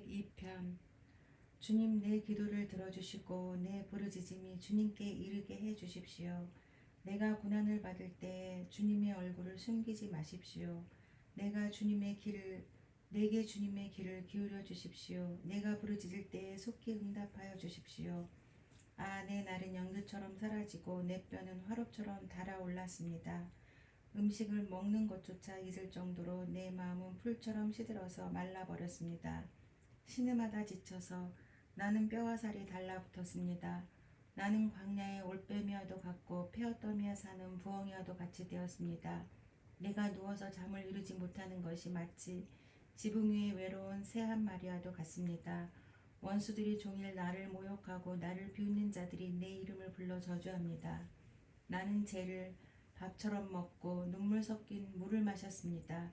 2편. 주님, 내 기도를 들어주시고 내 부르짖음이 주님께 이르게 해 주십시오. 내가 고난을 받을 때 주님의 얼굴을 숨기지 마십시오. 내게 주님의 길을 기울여 주십시오. 내가 부르짖을 때에 속히 응답하여 주십시오. 아, 내 날은 연기처럼 사라지고 내 뼈는 화로처럼 달아올랐습니다. 음식을 먹는 것조차 잊을 정도로 내 마음은 풀처럼 시들어서 말라버렸습니다. 신음하다 지쳐서 나는 뼈와 살이 달라붙었습니다. 나는 광야의 올빼미와도 같고 페어더미에 사는 부엉이와도 같이 되었습니다. 내가 누워서 잠을 이루지 못하는 것이 마치 지붕 위에 외로운 새 한 마리와도 같습니다. 원수들이 종일 나를 모욕하고 나를 비웃는 자들이 내 이름을 불러 저주합니다. 나는 죄를 밥처럼 먹고 눈물 섞인 물을 마셨습니다.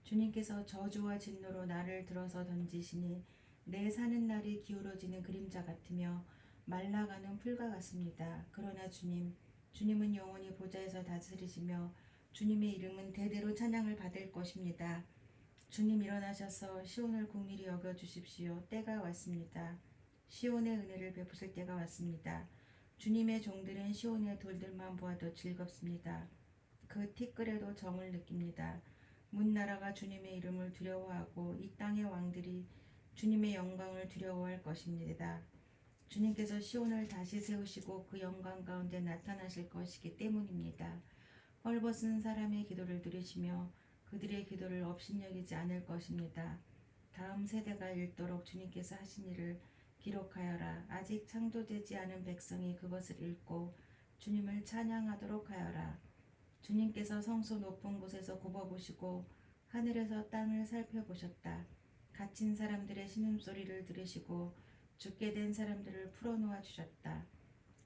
주님께서 저주와 진노로 나를 들어서 던지시니 내 사는 날이 기울어지는 그림자 같으며 말라가는 풀과 같습니다. 그러나 주님은 영원히 보좌에서 다스리시며 주님의 이름은 대대로 찬양을 받을 것입니다. 주님, 일어나셔서 시온을 긍휼히 여겨 주십시오. 때가 왔습니다. 시온의 은혜를 베푸실 때가 왔습니다. 주님의 종들은 시온의 돌들만 보아도 즐겁습니다. 그 티끌에도 정을 느낍니다. 문나라가 주님의 이름을 두려워하고 이 땅의 왕들이 주님의 영광을 두려워할 것입니다. 주님께서 시온을 다시 세우시고 그 영광 가운데 나타나실 것이기 때문입니다. 헐벗은 사람의 기도를 들으시며 그들의 기도를 업신여기지 않을 것입니다. 다음 세대가 읽도록 주님께서 하신 일을 기록하여라. 아직 창조되지 않은 백성이 그것을 읽고 주님을 찬양하도록 하여라. 주님께서 성소 높은 곳에서 굽어보시고 하늘에서 땅을 살펴보셨다. 갇힌 사람들의 신음소리를 들으시고 죽게 된 사람들을 풀어놓아 주셨다.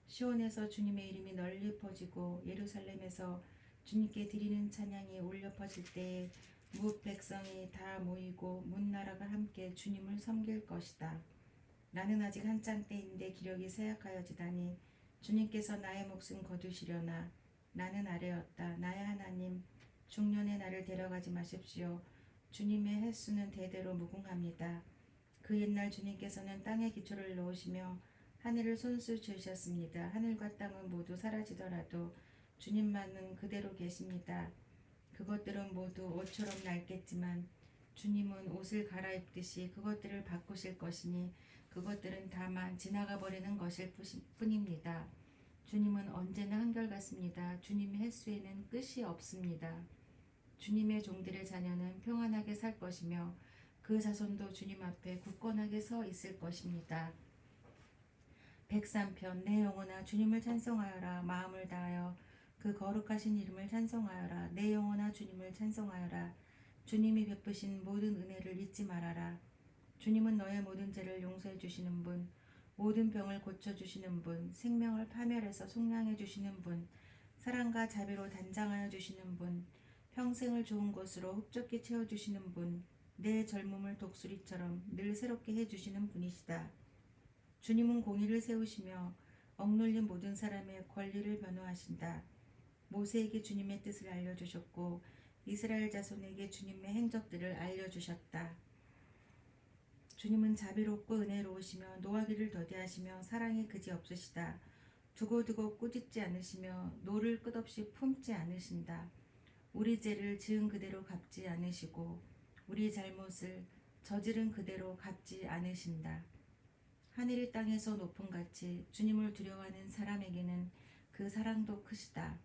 시온에서 주님의 이름이 널리 퍼지고 예루살렘에서 주님께 드리는 찬양이 울려 퍼질 때에 무엇 백성이 다 모이고 문나라가 함께 주님을 섬길 것이다. 나는 아직 한창 때인데 기력이 쇠약하여지다니 주님께서 나의 목숨 거두시려나. 나는 아뢰었다. 나의 하나님, 중년의 나를 데려가지 마십시오. 주님의 횟수는 대대로 무궁합니다. 그 옛날 주님께서는 땅에 기초를 놓으시며 하늘을 손수 지으셨습니다. 하늘과 땅은 모두 사라지더라도 주님만은 그대로 계십니다. 그것들은 모두 옷처럼 낡겠지만 주님은 옷을 갈아입듯이 그것들을 바꾸실 것이니 그것들은 다만 지나가 버리는 것일 뿐입니다. 주님은 언제나 한결같습니다. 주님의 횟수에는 끝이 없습니다. 주님의 종들의 자녀는 평안하게 살 것이며 그 자손도 주님 앞에 굳건하게 서 있을 것입니다. 103편. 내 영혼아 주님을 찬송하여라. 마음을 다하여 그 거룩하신 이름을 찬송하여라. 내 영혼아 주님을 찬송하여라. 주님이 베푸신 모든 은혜를 잊지 말아라. 주님은 너의 모든 죄를 용서해 주시는 분, 모든 병을 고쳐주시는 분, 생명을 파멸해서 속량해 주시는 분, 사랑과 자비로 단장하여 주시는 분, 평생을 좋은 것으로 흡족히 채워주시는 분, 내 젊음을 독수리처럼 늘 새롭게 해주시는 분이시다. 주님은 공의를 세우시며 억눌린 모든 사람의 권리를 변호하신다. 모세에게 주님의 뜻을 알려주셨고 이스라엘 자손에게 주님의 행적들을 알려주셨다. 주님은 자비롭고 은혜로우시며 노하기를 더디하시며 사랑이 그지없으시다. 두고두고 꾸짖지 않으시며 노를 끝없이 품지 않으신다. 우리 죄를 지은 그대로 갚지 않으시고 우리 잘못을 저지른 그대로 갚지 않으신다. 하늘이 땅에서 높음같이 주님을 두려워하는 사람에게는 그 사랑도 크시다.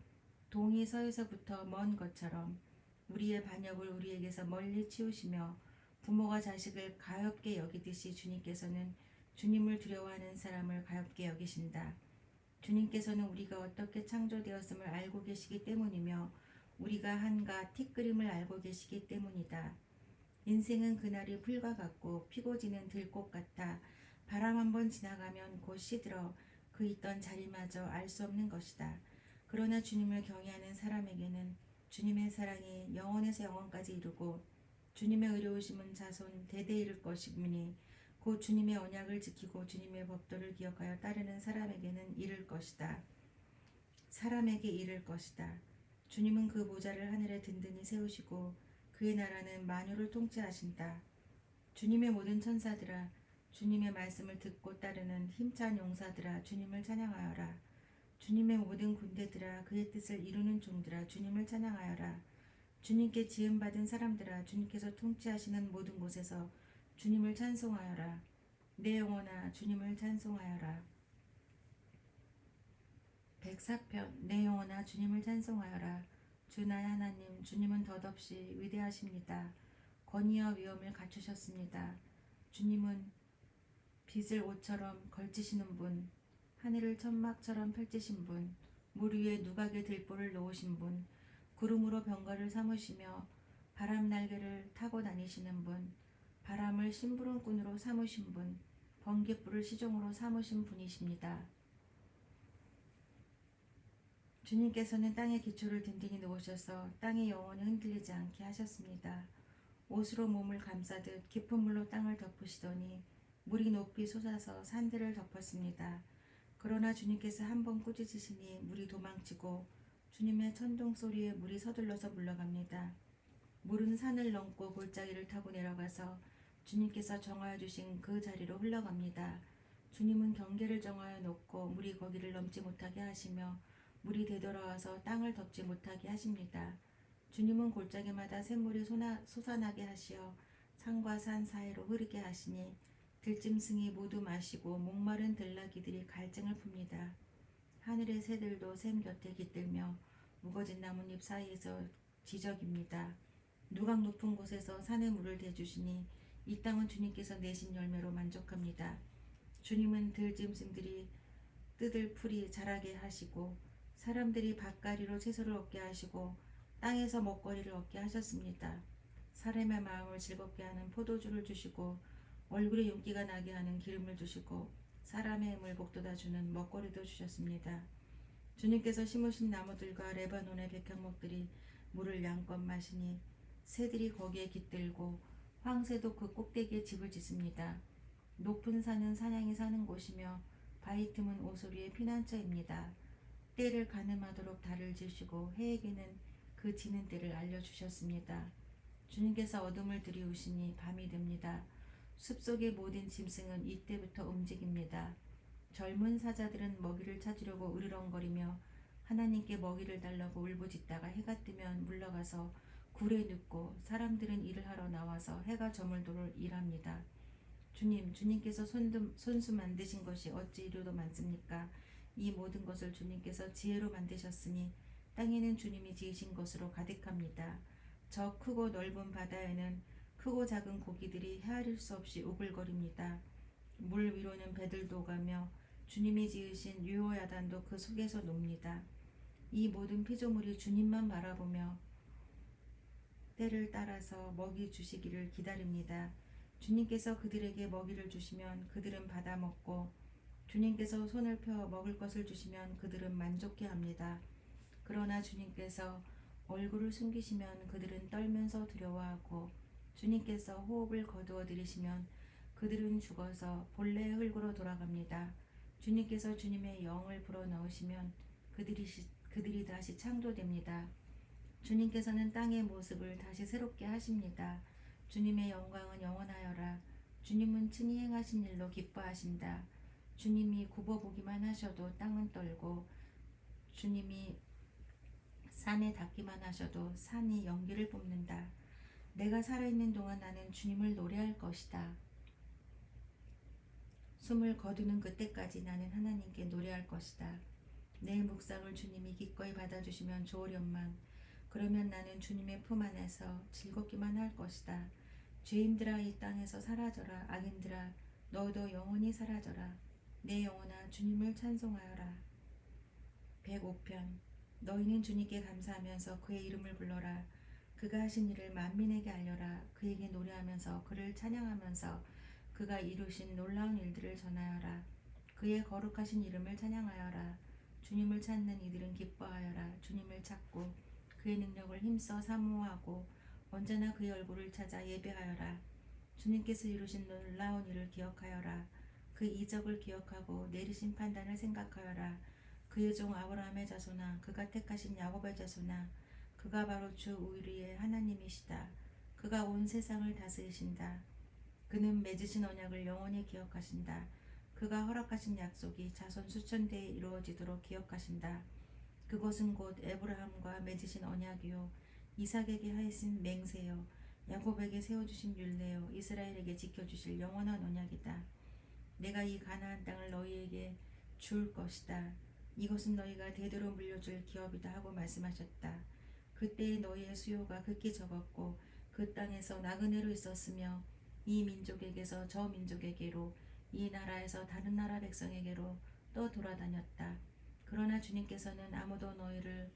동이 서에서부터 먼 것처럼 우리의 반역을 우리에게서 멀리 치우시며 부모가 자식을 가엾게 여기듯이 주님께서는 주님을 두려워하는 사람을 가엾게 여기신다. 주님께서는 우리가 어떻게 창조되었음을 알고 계시기 때문이며 우리가 한가 티끌임을 알고 계시기 때문이다. 인생은 그날이 풀과 같고 피고 지는 들꽃 같아 바람 한번 지나가면 곧 시들어 그 있던 자리마저 알 수 없는 것이다. 그러나 주님을 경외하는 사람에게는 주님의 사랑이 영원에서 영원까지 이르고 주님의 의로우심은 자손 대대 이를 것이니 곧 주님의 언약을 지키고 주님의 법도를 기억하여 따르는 사람에게는 이를 것이다. 사람에게 이를 것이다. 주님은 그 보좌를 하늘에 든든히 세우시고 그의 나라는 만유를 통치하신다. 주님의 모든 천사들아, 주님의 말씀을 듣고 따르는 힘찬 용사들아, 주님을 찬양하여라. 주님의 모든 군대들아, 그의 뜻을 이루는 종들아, 주님을 찬양하여라. 주님께 지음받은 사람들아, 주님께서 통치하시는 모든 곳에서 주님을 찬송하여라. 내 영혼아, 주님을 찬송하여라. 104편. 내 영혼아, 주님을 찬송하여라. 주 나의 하나님, 주님은 덧없이 위대하십니다. 권위와 위엄을 갖추셨습니다. 주님은 빛을 옷처럼 걸치시는 분, 하늘을 천막처럼 펼치신 분, 물 위에 누각의 들보를 놓으신 분, 구름으로 병거를 삼으시며 바람 날개를 타고 다니시는 분, 바람을 심부름꾼으로 삼으신 분, 번갯불을 시종으로 삼으신 분이십니다. 주님께서는 땅의 기초를 든든히 놓으셔서 땅의 영혼이 흔들리지 않게 하셨습니다. 옷으로 몸을 감싸듯 깊은 물로 땅을 덮으시더니 물이 높이 솟아서 산들을 덮었습니다. 그러나 주님께서 한번 꾸짖으시니 물이 도망치고 주님의 천둥 소리에 물이 서둘러서 물러갑니다. 물은 산을 넘고 골짜기를 타고 내려가서 주님께서 정하여 주신 그 자리로 흘러갑니다. 주님은 경계를 정하여 놓고 물이 거기를 넘지 못하게 하시며 물이 되돌아와서 땅을 덮지 못하게 하십니다. 주님은 골짜기마다 샘물이 솟아나게 하시어 산과 산 사이로 흐르게 하시니 들짐승이 모두 마시고 목마른 들나귀들이 갈증을 풉니다. 하늘의 새들도 샘 곁에 깃들며 무거진 나뭇잎 사이에서 지저깁니다. 누각 높은 곳에서 산의 물을 대주시니 이 땅은 주님께서 내신 열매로 만족합니다. 주님은 들짐승들이 뜯을 풀이 자라게 하시고 사람들이 밭가리로 채소를 얻게 하시고 땅에서 먹거리를 얻게 하셨습니다. 사람의 마음을 즐겁게 하는 포도주를 주시고 얼굴에 윤기가 나게 하는 기름을 주시고 사람의 힘을 북돋아주는 먹거리도 주셨습니다. 주님께서 심으신 나무들과 레바논의 백향목들이 물을 양껏 마시니 새들이 거기에 깃들고 황새도 그 꼭대기에 집을 짓습니다. 높은 산은 사냥이 사는 곳이며 바위 틈은 오소리의 피난처입니다. 때를 가늠하도록 달을 지시고 해에게는 그 지는 때를 알려주셨습니다. 주님께서 어둠을 들이우시니 밤이 됩니다. 숲속의 모든 짐승은 이때부터 움직입니다. 젊은 사자들은 먹이를 찾으려고 으르렁거리며 하나님께 먹이를 달라고 울부짖다가 해가 뜨면 물러가서 굴에 눕고 사람들은 일을 하러 나와서 해가 저물도록 일합니다. 주님께서 손수 만드신 것이 어찌 이리도 많습니까? 이 모든 것을 주님께서 지혜로 만드셨으니 땅에는 주님이 지으신 것으로 가득합니다. 저 크고 넓은 바다에는 크고 작은 고기들이 헤아릴 수 없이 오글거립니다. 물 위로는 배들도 가며 주님이 지으신 유호야단도 그 속에서 놉니다. 이 모든 피조물이 주님만 바라보며 때를 따라서 먹이 주시기를 기다립니다. 주님께서 그들에게 먹이를 주시면 그들은 받아 먹고 주님께서 손을 펴 먹을 것을 주시면 그들은 만족해합니다. 그러나 주님께서 얼굴을 숨기시면 그들은 떨면서 두려워하고 주님께서 호흡을 거두어 들이시면 그들은 죽어서 본래의 흙으로 돌아갑니다. 주님께서 주님의 영을 불어넣으시면 그들이 다시 창조됩니다. 주님께서는 땅의 모습을 다시 새롭게 하십니다. 주님의 영광은 영원하여라. 주님은 친히 행하신 일로 기뻐하신다. 주님이 굽어보기만 하셔도 땅은 떨고 주님이 산에 닿기만 하셔도 산이 연기를 뿜는다. 내가 살아있는 동안 나는 주님을 노래할 것이다. 숨을 거두는 그때까지 나는 하나님께 노래할 것이다. 내 묵상을 주님이 기꺼이 받아주시면 좋으련만 그러면 나는 주님의 품 안에서 즐겁기만 할 것이다. 죄인들아 이 땅에서 사라져라. 악인들아 너도 영원히 사라져라. 내 영혼아 주님을 찬송하여라. 105편. 너희는 주님께 감사하면서 그의 이름을 불러라. 그가 하신 일을 만민에게 알려라. 그에게 노래하면서 그를 찬양하면서 그가 이루신 놀라운 일들을 전하여라. 그의 거룩하신 이름을 찬양하여라. 주님을 찾는 이들은 기뻐하여라. 주님을 찾고 그의 능력을 힘써 사모하고 언제나 그의 얼굴을 찾아 예배하여라. 주님께서 이루신 놀라운 일을 기억하여라. 그 이적을 기억하고 내리신 판단을 생각하여라. 그의 종 아브라함의 자손아, 그가 택하신 야곱의 자손아, 그가 바로 주 우리의 하나님이시다. 그가 온 세상을 다스리신다. 그는 맺으신 언약을 영원히 기억하신다. 그가 허락하신 약속이 자손 수천 대에 이루어지도록 기억하신다. 그것은 곧 에브라함과 맺으신 언약이요 이삭에게 하신 맹세요 야곱에게 세워주신 율례요 이스라엘에게 지켜주실 영원한 언약이다. 내가 이 가나안 땅을 너희에게 줄 것이다. 이것은 너희가 대대로 물려줄 기업이다 하고 말씀하셨다. 그때에 너희의 수요가 극히 적었고 그 땅에서 나그네로 있었으며 이 민족에게서 저 민족에게로 이 나라에서 다른 나라 백성에게로 또 돌아다녔다. 그러나 주님께서는 아무도 너희를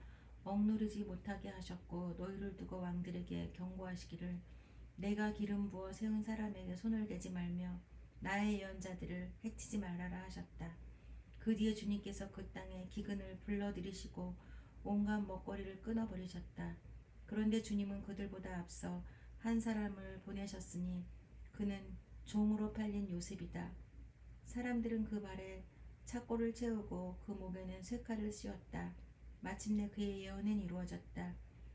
억누르지 못하게 하셨고 너희를 두고 왕들에게 경고하시기를 내가 기름 부어 세운 사람에게 손을 대지 말며 나의 예언자들을 해치지 말아라 하셨다. 그 뒤에 주님께서 그 땅에 기근을 불러들이시고 온갖 먹거리를 끊어버리셨다. 그런데 주님은 그들보다 앞서 한 사람을 보내셨으니 그는 종으로 팔린 요셉이다. 사람들은 그 발에 착고를 채우고 그 목에는 쇠칼을 씌웠다. 마침내 그의 예언은 이루어졌다.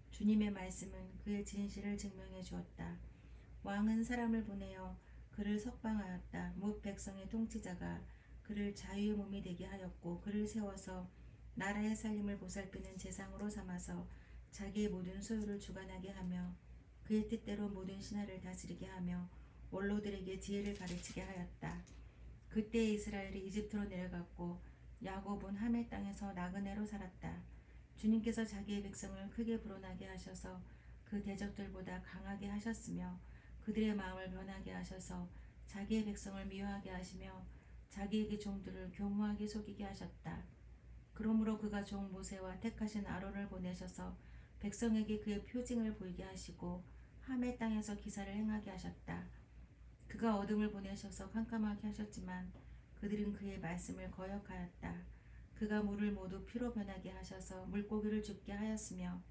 주님의 말씀은 그의 진실을 증명해 주었다. 왕은 사람을 보내어 그를 석방하였다. 뭇 백성의 통치자가 그를 자유의 몸이 되게 하였고 그를 세워서 나라의 살림을 보살피는 제상으로 삼아서 자기의 모든 소유를 주관하게 하며 그의 뜻대로 모든 신하를 다스리게 하며 원로들에게 지혜를 가르치게 하였다. 그때 이스라엘이 이집트로 내려갔고 야곱은 하멜 땅에서 나그네로 살았다. 주님께서 자기의 백성을 크게 불어나게 하셔서 그 대적들보다 강하게 하셨으며 그들의 마음을 변하게 하셔서 자기의 백성을 미워하게 하시며 자기에게 종들을 교무하게 속이게 하셨다. 그러므로 그가 종 모세와 택하신 아론을 보내셔서 백성에게 그의 표징을 보이게 하시고 하멜 땅에서 기사를 행하게 하셨다. 그가 어둠을 보내셔서 캄캄하게 하셨지만 그들은 그의 말씀을 거역하였다. 그가 물을 모두 피로 변하게 하셔서 물고기를 죽게 하였으며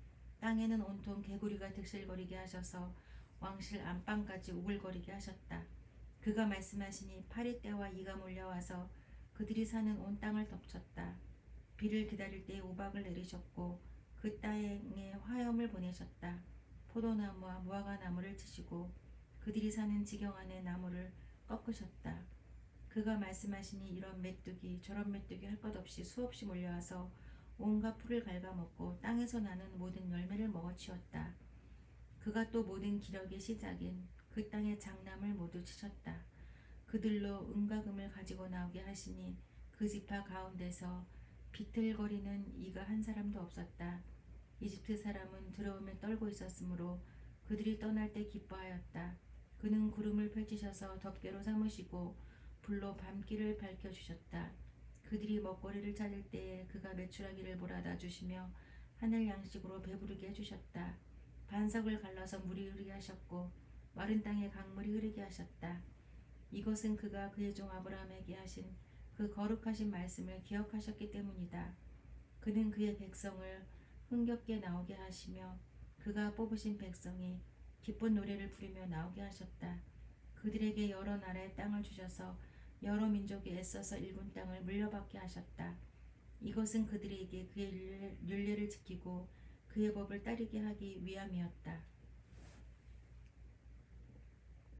땅에는 온통 개구리가 득실거리게 하셔서 왕실 안방까지 우글거리게 하셨다. 그가 말씀하시니 파리떼와 이가 몰려와서 그들이 사는 온 땅을 덮쳤다. 비를 기다릴 때에 우박을 내리셨고 그 땅에 화염을 보내셨다. 포도나무와 무화과나무를 치시고 그들이 사는 지경 안의 나무를 꺾으셨다. 그가 말씀하시니 이런 메뚜기 저런 메뚜기 할 것 없이 수없이 몰려와서 온갖 풀을 갉아먹고 땅에서 나는 모든 열매를 먹어치웠다. 그가 또 모든 기력의 시작인 그 땅의 장남을 모두 치셨다. 그들로 은과 금을 가지고 나오게 하시니 그 지파 가운데서 비틀거리는 이가 한 사람도 없었다. 이집트 사람은 두려움에 떨고 있었으므로 그들이 떠날 때 기뻐하였다. 그는 구름을 펼치셔서 덮개로 삼으시고 불로 밤길을 밝혀주셨다. 그들이 먹거리를 찾을 때에 그가 메추라기를 몰아다 주시며 하늘 양식으로 배부르게 해주셨다. 반석을 갈라서 물이 흐르게 하셨고 마른 땅에 강물이 흐르게 하셨다. 이것은 그가 그의 종 아브라함에게 하신 그 거룩하신 말씀을 기억하셨기 때문이다. 그는 그의 백성을 흥겹게 나오게 하시며 그가 뽑으신 백성이 기쁜 노래를 부르며 나오게 하셨다. 그들에게 여러 나라의 땅을 주셔서 여러 민족이 애써서 일군 땅을 물려받게 하셨다. 이것은 그들에게 그의 율례를 지키고 그의 법을 따르게 하기 위함이었다.